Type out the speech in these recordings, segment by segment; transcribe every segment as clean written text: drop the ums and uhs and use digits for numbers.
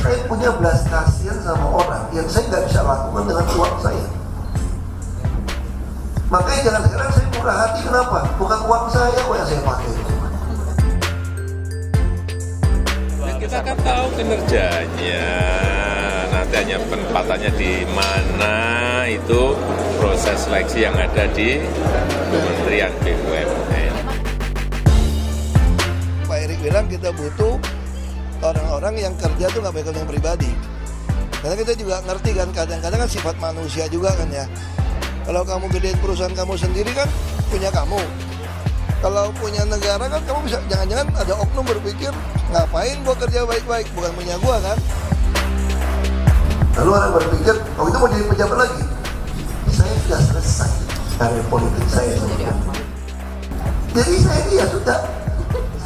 Saya punya belas kasihan sama orang yang saya nggak bisa lakukan dengan uang saya. Makanya jangan heran saya murah hati, kenapa? Bukan uang saya kok yang saya pakai. Ya, kita kan tahu kinerjanya, nanti hanya penempatannya di mana, itu proses seleksi yang ada di Kementerian BUMN. Pak Erik bilang kita butuh orang-orang yang kerja tuh nggak pakai yang pribadi. Karena kita juga ngerti kan, kadang-kadang kan sifat manusia juga kan ya. Kalau kamu gedein perusahaan kamu sendiri kan punya kamu. Kalau punya negara kan kamu bisa, jangan-jangan ada oknum berpikir ngapain gua kerja baik-baik, bukan punya gua kan. Lalu orang berpikir, oh itu mau jadi pejabat lagi. Saya sudah selesai karir politik saya. Jadi saya dia sudah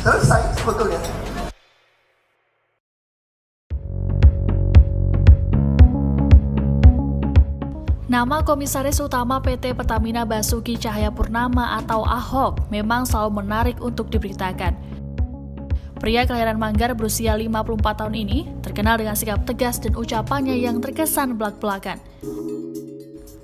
selesai sebetulnya. Nama Komisaris Utama PT Pertamina Basuki Cahayapurnama atau Ahok memang selalu menarik untuk diberitakan. Pria kelahiran Manggar berusia 54 tahun ini terkenal dengan sikap tegas dan ucapannya yang terkesan belak-belakan.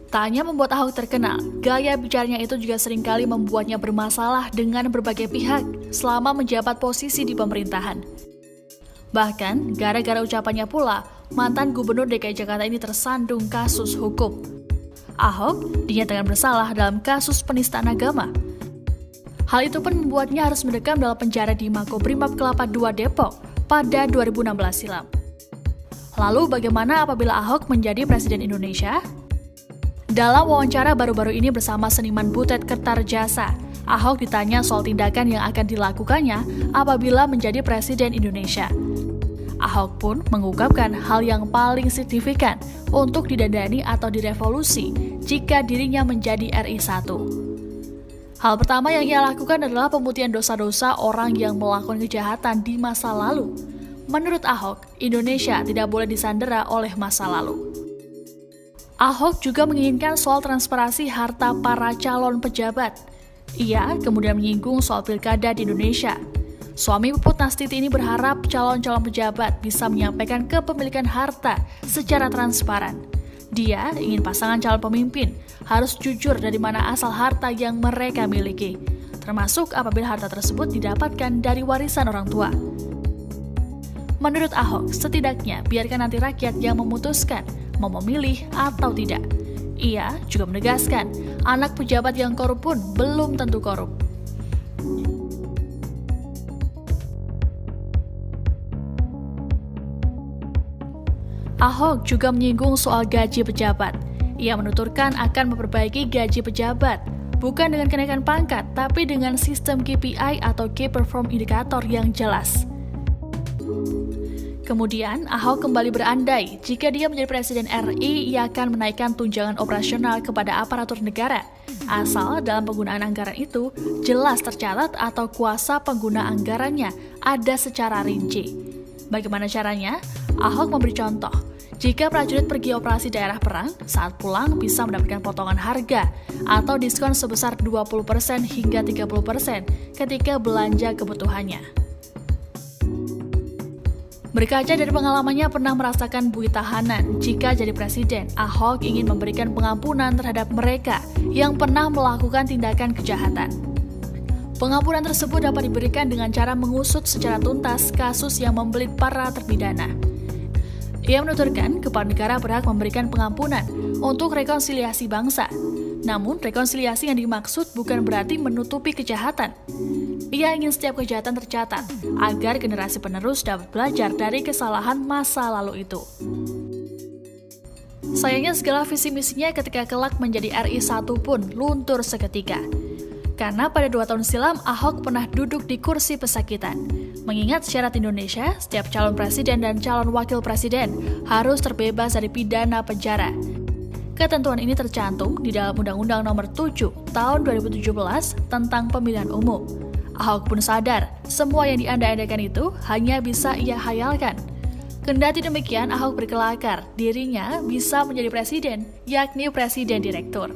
Tak hanya membuat Ahok terkenal, gaya bicaranya itu juga seringkali membuatnya bermasalah dengan berbagai pihak selama menjabat posisi di pemerintahan. Bahkan, gara-gara ucapannya pula, mantan Gubernur DKI Jakarta ini tersandung kasus hukum. Ahok dinyatakan bersalah dalam kasus penistaan agama. Hal itu pun membuatnya harus mendekam dalam penjara di Makobrimob Kelapa II Depok pada 2016 silam. Lalu bagaimana apabila Ahok menjadi Presiden Indonesia? Dalam wawancara baru-baru ini bersama seniman Butet Kertarjasa, Ahok ditanya soal tindakan yang akan dilakukannya apabila menjadi Presiden Indonesia. Ahok pun mengungkapkan hal yang paling signifikan untuk didandani atau direvolusi jika dirinya menjadi RI 1. Hal pertama yang ia lakukan adalah pemutihan dosa-dosa orang yang melakukan kejahatan di masa lalu. Menurut Ahok, Indonesia tidak boleh disandera oleh masa lalu. Ahok juga menginginkan soal transparansi harta para calon pejabat. Ia kemudian menyinggung soal pilkada di Indonesia. Suami Puput Nastiti ini berharap calon-calon pejabat bisa menyampaikan kepemilikan harta secara transparan. Dia ingin pasangan calon pemimpin harus jujur dari mana asal harta yang mereka miliki, termasuk apabila harta tersebut didapatkan dari warisan orang tua. Menurut Ahok, setidaknya biarkan nanti rakyat yang memutuskan mau memilih atau tidak. Ia juga menegaskan, anak pejabat yang korup pun belum tentu korup. Ahok juga menyinggung soal gaji pejabat. Ia menuturkan akan memperbaiki gaji pejabat, bukan dengan kenaikan pangkat, tapi dengan sistem KPI atau Key Performance Indicator yang jelas. Kemudian, Ahok kembali berandai, jika dia menjadi Presiden RI, ia akan menaikkan tunjangan operasional kepada aparatur negara, asal dalam penggunaan anggaran itu jelas tercatat atau kuasa pengguna anggarannya ada secara rinci. Bagaimana caranya? Ahok memberi contoh. Jika prajurit pergi operasi daerah perang, saat pulang bisa mendapatkan potongan harga atau diskon sebesar 20% hingga 30% ketika belanja kebutuhannya. Berkaca dari pengalamannya pernah merasakan bui tahanan, jika jadi presiden, Ahok ingin memberikan pengampunan terhadap mereka yang pernah melakukan tindakan kejahatan. Pengampunan tersebut dapat diberikan dengan cara mengusut secara tuntas kasus yang membelit para terpidana. Ia menuturkan kepala negara berhak memberikan pengampunan untuk rekonsiliasi bangsa. Namun, rekonsiliasi yang dimaksud bukan berarti menutupi kejahatan. Ia ingin setiap kejahatan tercatat, agar generasi penerus dapat belajar dari kesalahan masa lalu itu. Sayangnya segala visi misinya ketika kelak menjadi RI 1 pun luntur seketika. Karena pada 2 tahun silam, Ahok pernah duduk di kursi pesakitan. Mengingat syarat Indonesia, setiap calon presiden dan calon wakil presiden harus terbebas dari pidana penjara. Ketentuan ini tercantum di dalam Undang-Undang Nomor 7 Tahun 2017 tentang Pemilihan Umum. Ahok pun sadar, semua yang diandai-andaikan itu hanya bisa ia hayalkan. Kendati demikian, Ahok berkelakar dirinya bisa menjadi presiden, yakni presiden direktur.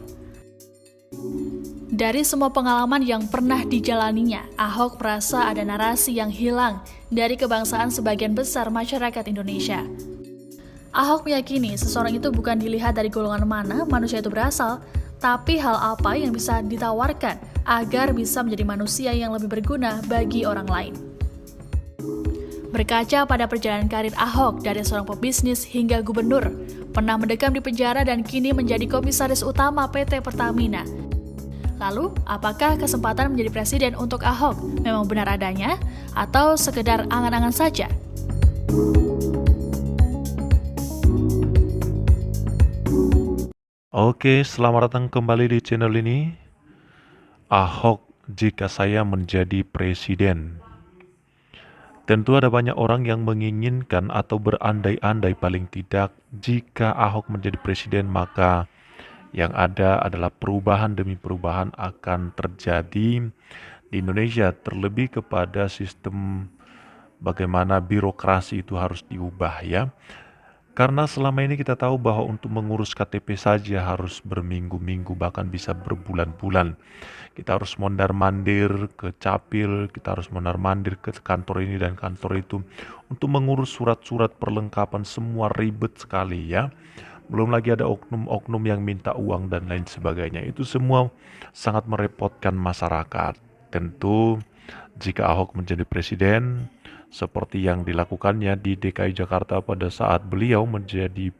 Dari semua pengalaman yang pernah dijalaninya, Ahok merasa ada narasi yang hilang dari kebangsaan sebagian besar masyarakat Indonesia. Ahok meyakini seseorang itu bukan dilihat dari golongan mana manusia itu berasal, tapi hal apa yang bisa ditawarkan agar bisa menjadi manusia yang lebih berguna bagi orang lain. Berkaca pada perjalanan karir Ahok dari seorang pebisnis hingga gubernur, pernah mendekam di penjara dan kini menjadi komisaris utama PT Pertamina. Lalu, apakah kesempatan menjadi presiden untuk Ahok memang benar adanya atau sekedar angan-angan saja? Oke, selamat datang kembali di channel ini. Ahok jika saya menjadi presiden. Tentu ada banyak orang yang menginginkan atau berandai-andai paling tidak jika Ahok menjadi presiden maka yang ada adalah perubahan demi perubahan akan terjadi di Indonesia, terlebih kepada sistem bagaimana birokrasi itu harus diubah ya. Karena selama ini kita tahu bahwa untuk mengurus KTP saja harus berminggu-minggu bahkan bisa berbulan-bulan. Kita harus mondar-mandir ke Capil, kita harus mondar-mandir ke kantor ini dan kantor itu untuk mengurus surat-surat perlengkapan, semua ribet sekali ya. Belum lagi ada oknum-oknum yang minta uang dan lain sebagainya. Itu semua sangat merepotkan masyarakat. Tentu jika Ahok menjadi presiden, seperti yang dilakukannya di DKI Jakarta pada saat beliau menjadi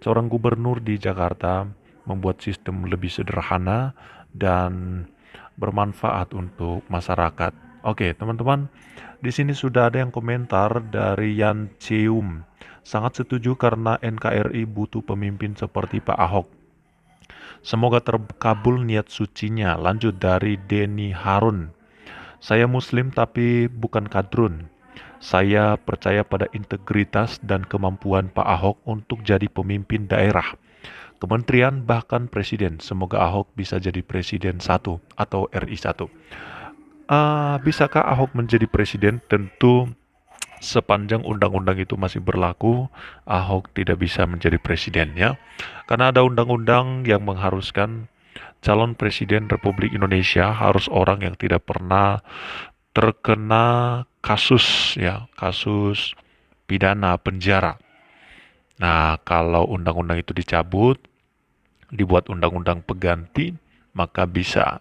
seorang gubernur di Jakarta, membuat sistem lebih sederhana dan bermanfaat untuk masyarakat. Oke, teman-teman, di sini sudah ada yang komentar dari Yan Ceum. Sangat setuju karena NKRI butuh pemimpin seperti Pak Ahok. Semoga terkabul niat sucinya. Lanjut dari Denny Harun. Saya muslim tapi bukan kadrun. Saya percaya pada integritas dan kemampuan Pak Ahok untuk jadi pemimpin daerah, kementerian bahkan presiden. Semoga Ahok bisa jadi presiden 1 atau RI 1. Bisakah Ahok menjadi presiden? Tentu sepanjang undang-undang itu masih berlaku, Ahok tidak bisa menjadi presiden ya. Karena ada undang-undang yang mengharuskan calon presiden Republik Indonesia harus orang yang tidak pernah terkena kasus pidana penjara. Nah, kalau undang-undang itu dicabut, dibuat undang-undang pengganti, maka bisa.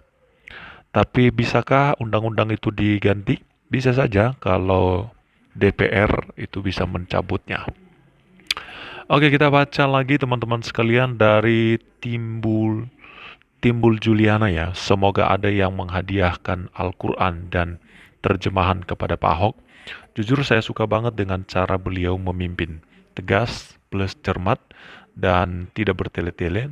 Tapi bisakah undang-undang itu diganti? Bisa saja kalau DPR itu bisa mencabutnya. Oke, kita baca lagi teman-teman sekalian dari Timbul Juliana ya. Semoga ada yang menghadiahkan Al-Quran dan terjemahan kepada Pak Ahok. Jujur saya suka banget dengan cara beliau memimpin. Tegas plus cermat dan tidak bertele-tele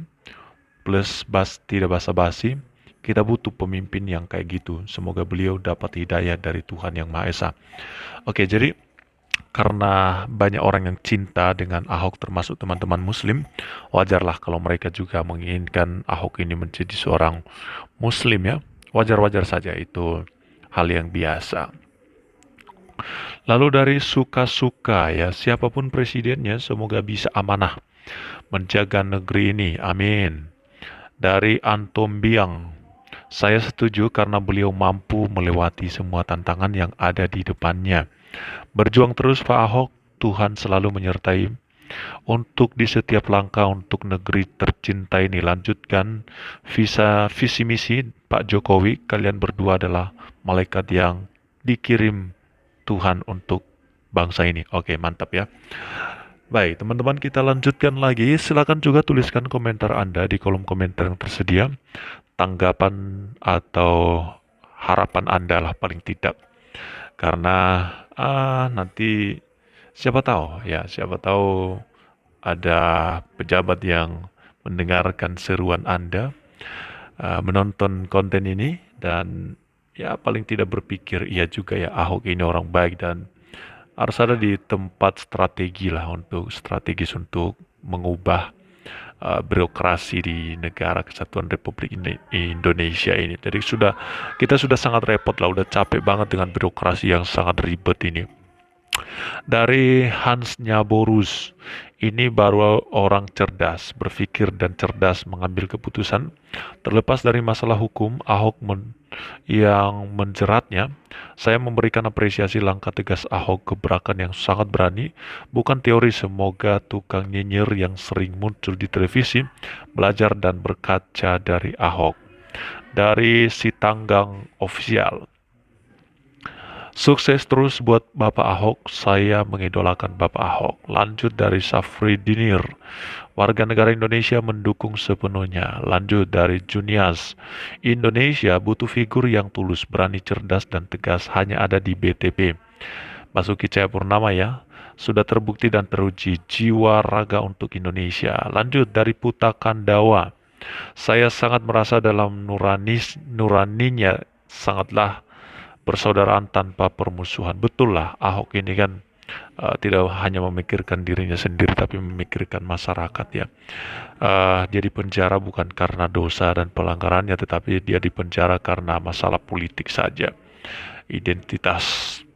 plus tidak basa-basi. Kita butuh pemimpin yang kayak gitu. Semoga beliau dapat hidayah dari Tuhan Yang Maha Esa. Oke, jadi karena banyak orang yang cinta dengan Ahok termasuk teman-teman muslim, wajarlah kalau mereka juga menginginkan Ahok ini menjadi seorang muslim ya. Wajar-wajar saja, itu hal yang biasa. Lalu dari suka-suka ya, siapapun presidennya semoga bisa amanah menjaga negeri ini, amin. Dari Antom Biang, saya setuju karena beliau mampu melewati semua tantangan yang ada di depannya. Berjuang terus Pak Ahok, Tuhan selalu menyertai untuk di setiap langkah untuk negeri tercinta ini. Lanjutkan visi misi Pak Jokowi, kalian berdua adalah malaikat yang dikirim Tuhan untuk bangsa ini. Oke, mantap ya. Baik, teman-teman, kita lanjutkan lagi. Silakan juga tuliskan komentar Anda di kolom komentar yang tersedia. Tanggapan atau harapan Anda lah paling tidak. Karena nanti siapa tahu ada pejabat yang mendengarkan seruan Anda, menonton konten ini dan ya paling tidak berpikir iya juga ya Ahok ini orang baik dan harus ada di tempat strategis untuk mengubah birokrasi di negara Kesatuan Republik Indonesia ini. Jadi kita sudah sangat repot lah, udah capek banget dengan birokrasi yang sangat ribet ini. Dari Hans Nyaborus, ini baru orang cerdas, berpikir dan cerdas mengambil keputusan. Terlepas dari masalah hukum, yang menjeratnya, saya memberikan apresiasi langkah tegas Ahok, gebrakan yang sangat berani, bukan teori semoga tukang nyinyir yang sering muncul di televisi, belajar dan berkaca dari Ahok. Dari Sitanggang Official. Sukses terus buat Bapak Ahok, saya mengidolakan Bapak Ahok. Lanjut dari Safri Dinir, warga negara Indonesia mendukung sepenuhnya. Lanjut dari Junias, Indonesia butuh figur yang tulus, berani, cerdas, dan tegas, hanya ada di BTP. Basuki Cahayapurnama ya, sudah terbukti dan teruji, jiwa raga untuk Indonesia. Lanjut dari Puta Kandawa, saya sangat merasa dalam nuraninya sangatlah persaudaraan tanpa permusuhan. Betul lah, Ahok ini kan tidak hanya memikirkan dirinya sendiri, tapi memikirkan masyarakat ya. Dia dipenjara bukan karena dosa dan pelanggarannya, tetapi dia dipenjara karena masalah politik saja.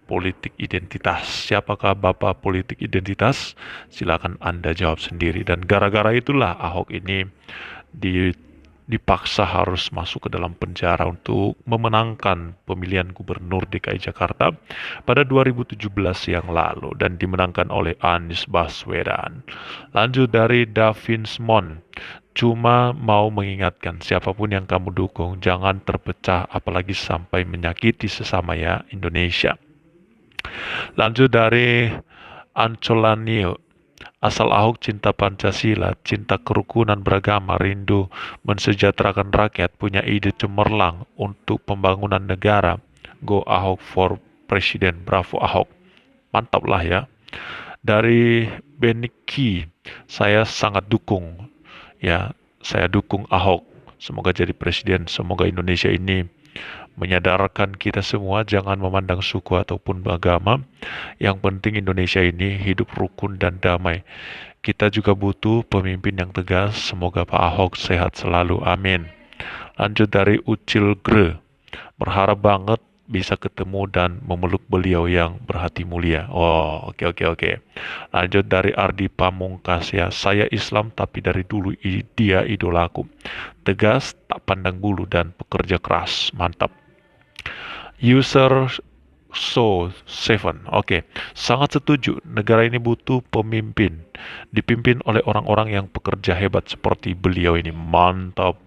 Politik identitas. Siapakah Bapak politik identitas? Silakan Anda jawab sendiri. Dan gara-gara itulah Ahok ini dipaksa harus masuk ke dalam penjara untuk memenangkan pemilihan gubernur DKI Jakarta pada 2017 yang lalu dan dimenangkan oleh Anies Baswedan. Lanjut dari Davinsmon, cuma mau mengingatkan siapapun yang kamu dukung jangan terpecah apalagi sampai menyakiti sesama ya Indonesia. Lanjut dari Ancolanio, asal Ahok cinta Pancasila, cinta kerukunan beragama, rindu mensejahterakan rakyat, punya ide cemerlang untuk pembangunan negara. Go Ahok for Presiden, bravo Ahok. Mantap lah ya. Dari Beniki, saya sangat dukung. Ya, saya dukung Ahok. Semoga jadi presiden, semoga Indonesia ini menyadarkan kita semua jangan memandang suku ataupun agama. Yang penting Indonesia ini hidup rukun dan damai. Kita juga butuh pemimpin yang tegas. Semoga Pak Ahok sehat selalu. Amin. Lanjut dari Ucil Gre. Berharap banget bisa ketemu dan memeluk beliau yang berhati mulia. Oh, oke. Lanjut dari Ardi Pamungkas ya. Saya Islam tapi dari dulu dia idolaku. Tegas, tak pandang bulu dan pekerja keras. Mantap. User So7, oke. Sangat setuju, negara ini butuh pemimpin, dipimpin oleh orang-orang yang pekerja hebat seperti beliau ini. Mantap,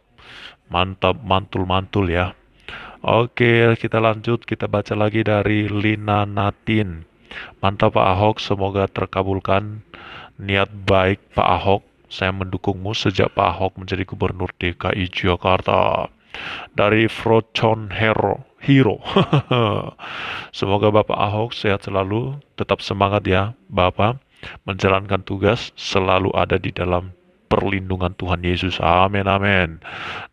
mantul ya. Oke, kita lanjut, kita baca lagi dari Lina Natin. Mantap Pak Ahok, semoga terkabulkan niat baik Pak Ahok. Saya mendukungmu sejak Pak Ahok menjadi gubernur DKI Jakarta. Dari Frochon Hero. Semoga Bapak Ahok sehat selalu, tetap semangat ya Bapak, menjalankan tugas selalu ada di dalam perlindungan Tuhan Yesus. Amin.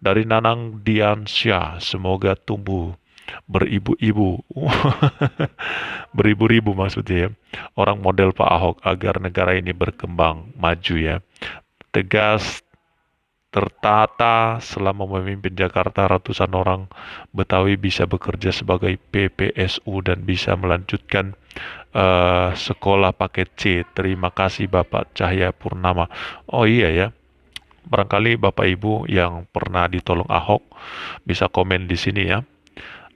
Dari Nanang Diansyah, semoga tumbuh beribu-ibu beribu-ribu maksudnya ya, orang model Pak Ahok agar negara ini berkembang maju ya. Tegas, tertata selama memimpin Jakarta, ratusan orang Betawi bisa bekerja sebagai PPSU dan bisa melanjutkan sekolah paket C. Terima kasih Bapak Cahayapurnama. Oh iya ya, barangkali Bapak Ibu yang pernah ditolong Ahok bisa komen di sini ya.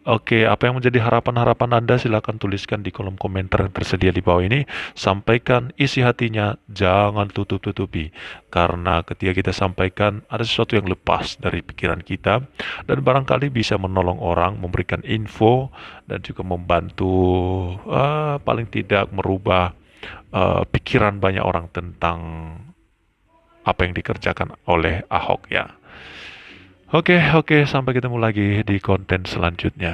Oke, apa yang menjadi harapan-harapan Anda silakan tuliskan di kolom komentar yang tersedia di bawah ini. Sampaikan isi hatinya, jangan tutup-tutupi. Karena ketika kita sampaikan, ada sesuatu yang lepas dari pikiran kita. Dan barangkali bisa menolong orang, memberikan info, dan juga membantu paling tidak merubah pikiran banyak orang tentang apa yang dikerjakan oleh Ahok ya. Oke, sampai ketemu lagi di konten selanjutnya.